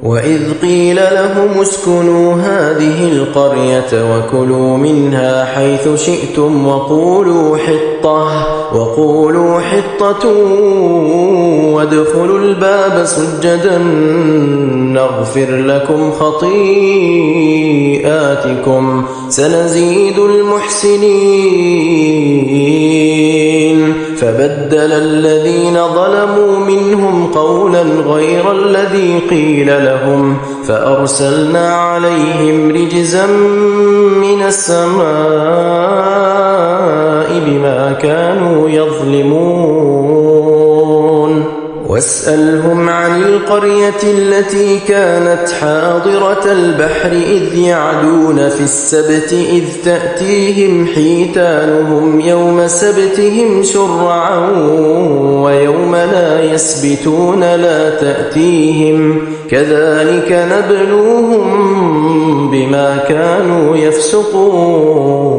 وإذ قيل لهم اسكنوا هذه القرية وكلوا منها حيث شئتم وقولوا حطة وادخلوا الباب سجدا نغفر لكم خطيئاتكم سنزيد المحسنين. فبدل الذين ظلموا منهم قولا غير الذي قيل لهم فأرسلنا عليهم رجزا من السماء بما كانوا يظلمون. واسألهم عن القرية التي كانت حاضرة البحر إذ يعدون في السبت إذ تأتيهم حيتانهم يوم سبتهم شرعا ويوم لا يسبتون لا تأتيهم كذلك نبلوهم بما كانوا يفسقون.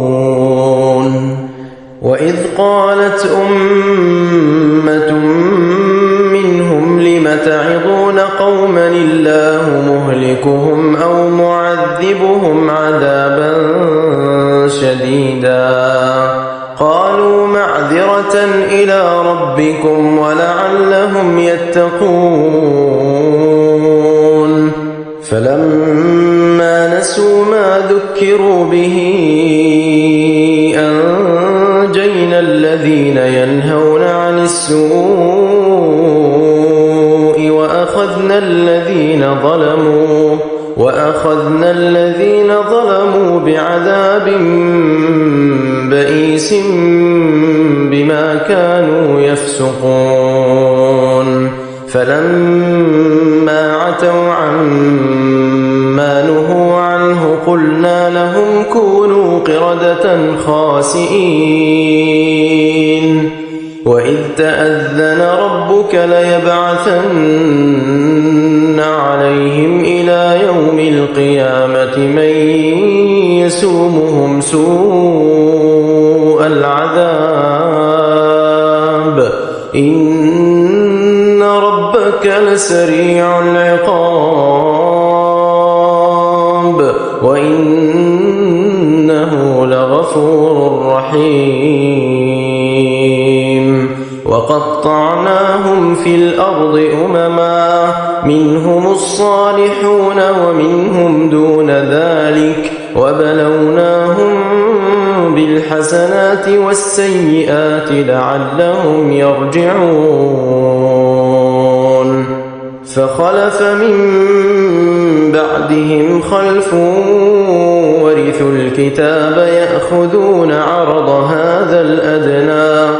وإذ قالت أمة منهم لم تعظون قوما الله مهلكهم أو معذبهم عذابا شديدا قالوا معذرة إلى ربكم ولعلهم يتقون. فلما نسوا ما ذكروا به أنجينا الذين ينهون عن السوء وأخذنا الذين ظلموا بعذاب بئيس بما كانوا يفسقون. فلما عتوا عما نهوا عنه قلنا لهم كونوا قردة خاسئين. وإذ تأذن ربك ليبعثن عليهم إلى يوم القيامة من يسومهم سوء العذاب إن ربك لسريع العقاب وإنه لغفور رحيم. وقطعناهم في الأرض أمما منهم الصالحون ومنهم دون ذلك وبلوناهم بالحسنات والسيئات لعلهم يرجعون. فخلف من بعدهم خلف ورثوا الكتاب يأخذون عرض هذا الأدنى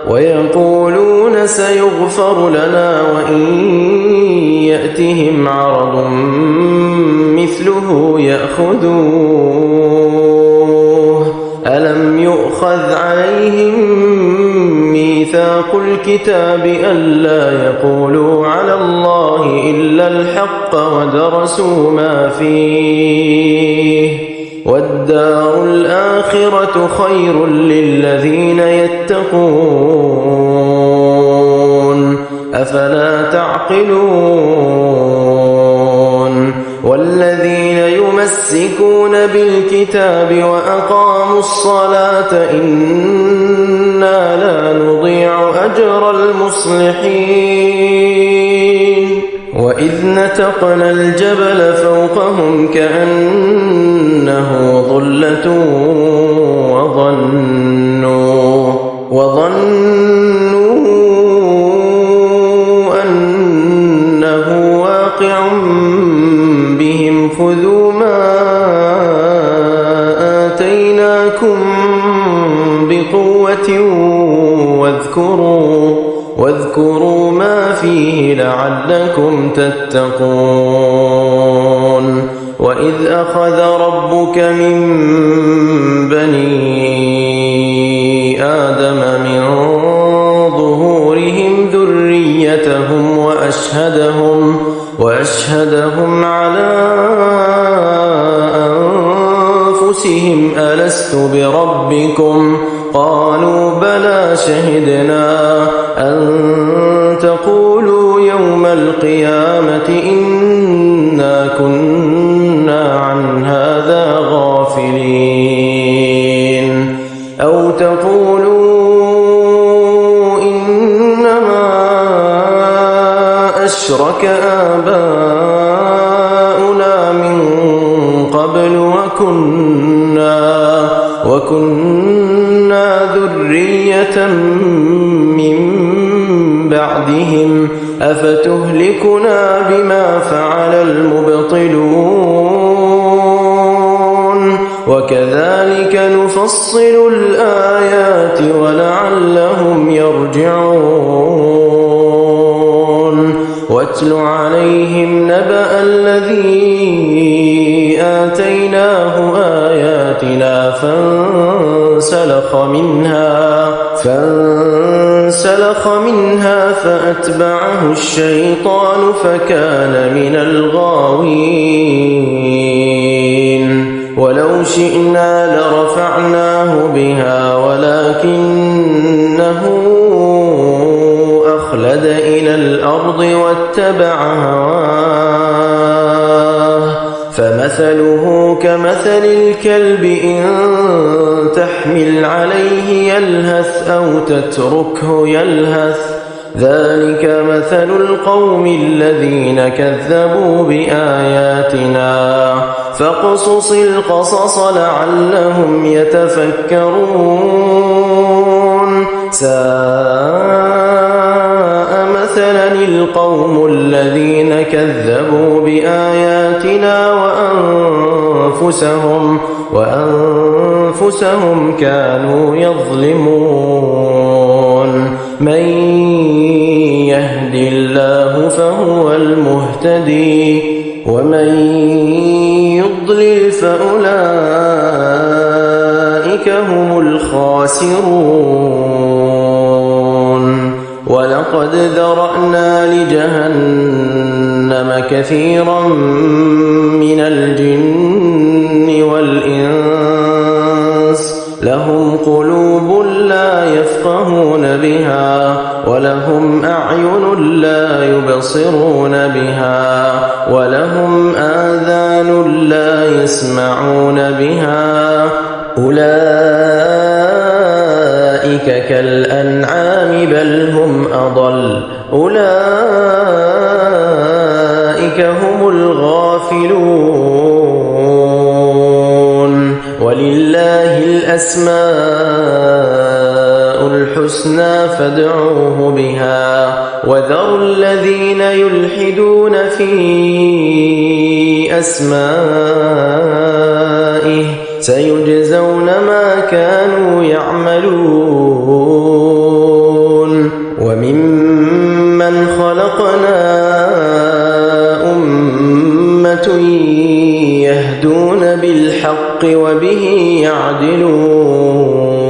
ويقولون سيغفر لنا وإن يأتهم عرض مثله يأخذوه. ألم يؤخذ عليهم ميثاق الكتاب ألا يقولوا على الله إلا الحق ودرسوا ما فيه والدار الآخرة خير للذين يتقون أفلا تعقلون. والذين يمسكون بالكتاب وأقاموا الصلاة إنا لا نضيع أجر المصلحين. وإذ نتقنا الجبل فوقهم كأنه ظلة وظنوا أنه واقع بهم خذوا ما آتيناكم بقوة واذكروا ما فيه لعلكم تتقون. وإذ أخذ ربك من بني آدم من ظهورهم ذريتهم وأشهدهم على أنفسهم ألست بربكم قالوا بلى شهدنا أن تقولوا يوم القيامة إنا وكنا ذرية من بعدهم أفتهلكنا بما فعل المبطلون وكذلك نفصل الآيات ولعلهم يرجعون واتل عليهم نبأ الذي آتيناه آياتنا فانسلخ منها فأتبعه الشيطان فكان من الغاوين ولو شئنا لرفعناه بها ولكنه أخلد إلى الأرض واتبع هواه فمثله كمثل الكلب إن تحمل عليه يلهث أو تتركه يلهث ذلك مثل القوم الذين كذبوا بآياتنا فاقصص القصص لعلهم يتفكرون ساء مثلا القوم الذين كذبوا بآياتنا وأنفسهم كانوا يظلمون من يهد الله فهو المهتدي ومن يضلل فأولئك هم الخاسرون ولقد ذرأنا لجهنم كثيرا من الجن والإنس لهم قلوب لا يفقهون بها ولهم أعين لا يبصرون بها ولهم آذان لا يسمعون بها أولئك كالأنعام بل هم أضل أولئك هم الغافلون ولله الأسماء الحسنى فادعوه بها وذروا الذين يلحدون في أسمائه سيجزون ما كانوا يعملون وممن خلقنا أمة يهدون بالحق وبه يعدلون